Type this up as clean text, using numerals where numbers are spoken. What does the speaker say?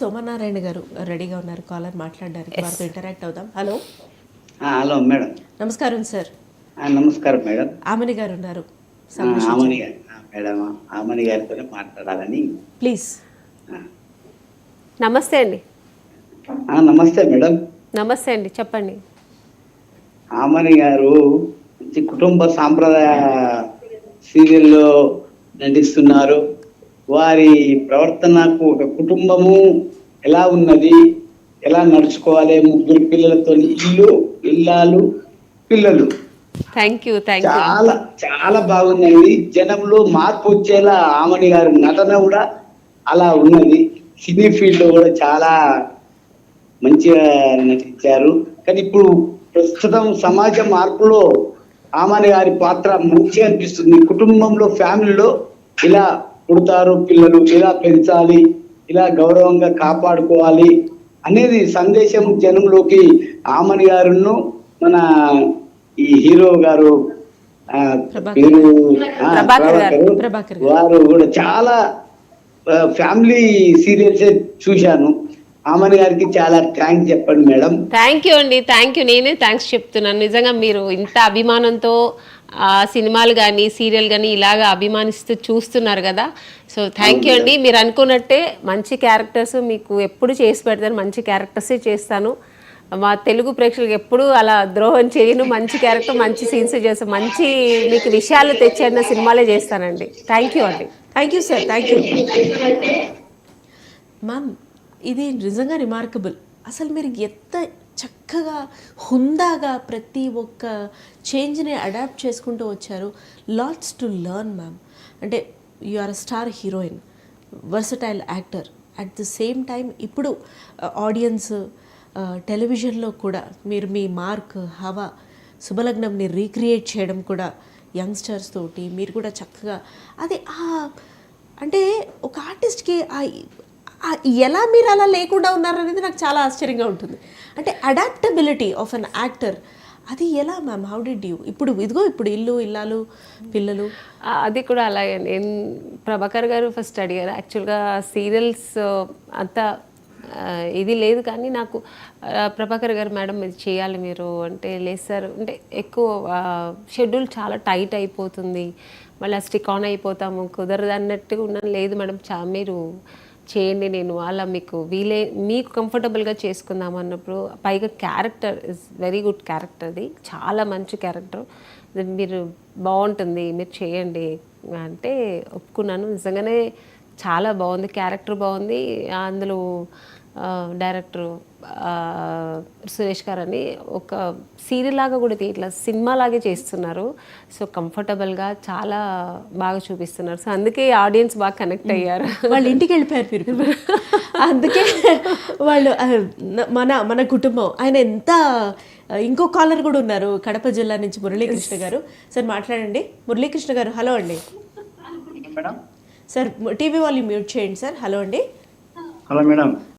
సోమనారాయణ గారు రెడీగా ఉన్నారు కాలర్ మాట్లాడడానికి. వారితో ఇంటరాక్ట్ అవుదాం. Hello hello madam. నమస్కారం సార్. నమస్కారం మేడం. ఆమని గారు ఉన్నారు, ఆమని గారు మేడం, ఆమని గారితో మాట్లాడాలని. ప్లీజ్. నమస్తే అండి. నమస్తే మేడం. నమస్తే అండి, చెప్పండి. ఆమని గారు మంచి కుటుంబ సాంప్రదాయ సీరియల్లో నటిస్తున్నారు. వారి ప్రవర్తనకు ఒక కుటుంబము ఎలా ఉన్నది, ఎలా నడుచుకోవాలి, ముగ్గురు పిల్లలతో ఇల్లాలు పిల్లలు థ్యాంక్ యూ. చాలా చాలా బాగున్నది. జనంలో మార్పు వచ్చేలా ఆమని గారి నటన కూడా అలా ఉన్నది. సినీ ఫీల్డ్ లో కూడా చాలా మంచిగా నటించారు. కానీ ఇప్పుడు ప్రస్తుతం సమాజ మార్పులో ఆమని గారి పాత్ర మంచిగా అనిపిస్తుంది. కుటుంబంలో ఫ్యామిలీలో ఇలా పుడతారు పిల్లలు, ఇలా పెంచాలి, ఇలా గౌరవంగా కాపాడుకోవాలి అనేది సందేశం జనంలోకి ఆమని గారును మన ఈ హీరో గారు పేరు వారు కూడా చాలా ఫ్యామిలీ సీరియల్స్ చూశాను. ఆమని గారికి చాలా థ్యాంక్స్ చెప్పండి మేడం. థ్యాంక్ యూ అండి, థ్యాంక్ యూ. నేనే థ్యాంక్స్ చెప్తున్నాను. నిజంగా మీరు ఇంత అభిమానంతో సినిమాలు కానీ సీరియల్ కానీ ఇలాగా అభిమానిస్తూ చూస్తున్నారు కదా. సో థ్యాంక్ యూ అండి. మీరు అనుకున్నట్టే మంచి క్యారెక్టర్స్ మీకు ఎప్పుడు చేసి పెడతాను, మంచి క్యారెక్టర్సే చేస్తాను. మా తెలుగు ప్రేక్షకులకు ఎప్పుడు అలా ద్రోహం చేయను. మంచి క్యారెక్టర్, మంచి సీన్స్ చేస్తాను, మంచి మీకు విషయాలు తెచ్చేన్న సినిమాలే చేస్తానండి. థ్యాంక్ యూ అండి. Thank you sir, thank you ma'am. ఇది నిజంగా రిమార్కబుల్. అసలు మీరు ఎంత చక్కగా హుందాగా ప్రతి ఒక్క చేంజ్ని అడాప్ట్ చేసుకుంటూ వచ్చారు. Lots to learn ma'am. అంటే you are a star heroine, versatile actor. At the same time ఇప్పుడు ఆడియన్స్ టెలివిజన్లో కూడా మీరు మీ మార్క్, హవా, శుభలగ్నంని రీక్రియేట్ చేయడం కూడా యంగ్స్టర్స్ తోటి మీరు కూడా చక్కగా అది అంటే ఒక ఆర్టిస్ట్కి ఎలా మీరు అలా లేకుండా ఉన్నారనేది నాకు చాలా ఆశ్చర్యంగా ఉంటుంది. అంటే అడాప్టబిలిటీ ఆఫ్ అన్ యాక్టర్ అది ఎలా మ్యామ్? How did you? ఇప్పుడు ఇదిగో ఇప్పుడు ఇల్లు, ఇల్లాలు, పిల్లలు అది కూడా అలాగే. నేను ప్రభాకర్ గారు ఫస్ట్ అడిగారు. యాక్చువల్గా సీరియల్స్ అంతా ఇది లేదు, కానీ నాకు ప్రభాకర్ గారు మేడం ఇది చేయాలి మీరు అంటే, లేదు సార్ అంటే ఎక్కువ షెడ్యూల్ చాలా టైట్ అయిపోతుంది, మళ్ళీ స్టిక్ ఆన్ అయిపోతాము, కుదరదు అన్నట్టుగా ఉన్నాను. లేదు మేడం, మీరు చేయండి, నేను అలా మీకు కంఫర్టబుల్గా చేసుకుందాం అన్నప్పుడు. పైగా character is very good character, అది చాలా మంచి క్యారెక్టర్, మీరు బాగుంటుంది, మీరు చేయండి అంటే ఒప్పుకున్నాను. నిజంగానే చాలా బాగుంది, క్యారెక్టర్ బాగుంది. అందులో డైరెక్టర్ సురేష్ గారు అని ఒక సీరియల్ లాగా కూడా ఇట్లా సినిమా లాగే చేస్తున్నారు. సో కంఫర్టబుల్గా చాలా బాగా చూపిస్తున్నారు. సో అందుకే ఆడియన్స్ బాగా కనెక్ట్ అయ్యారు. వాళ్ళు ఇంటికి వెళ్ళిపోయారు మీరు. అందుకే వాళ్ళు మన కుటుంబం ఆయన ఎంత. ఇంకో కాలర్ కూడా ఉన్నారు కడప జిల్లా నుంచి, మురళీకృష్ణ గారు. సార్ మాట్లాడండి. మురళీకృష్ణ గారు హలో అండి. మేడం సార్ టీవీ వాళ్ళు మ్యూట్ చేయండి సార్. హలో అండి. Hello madam.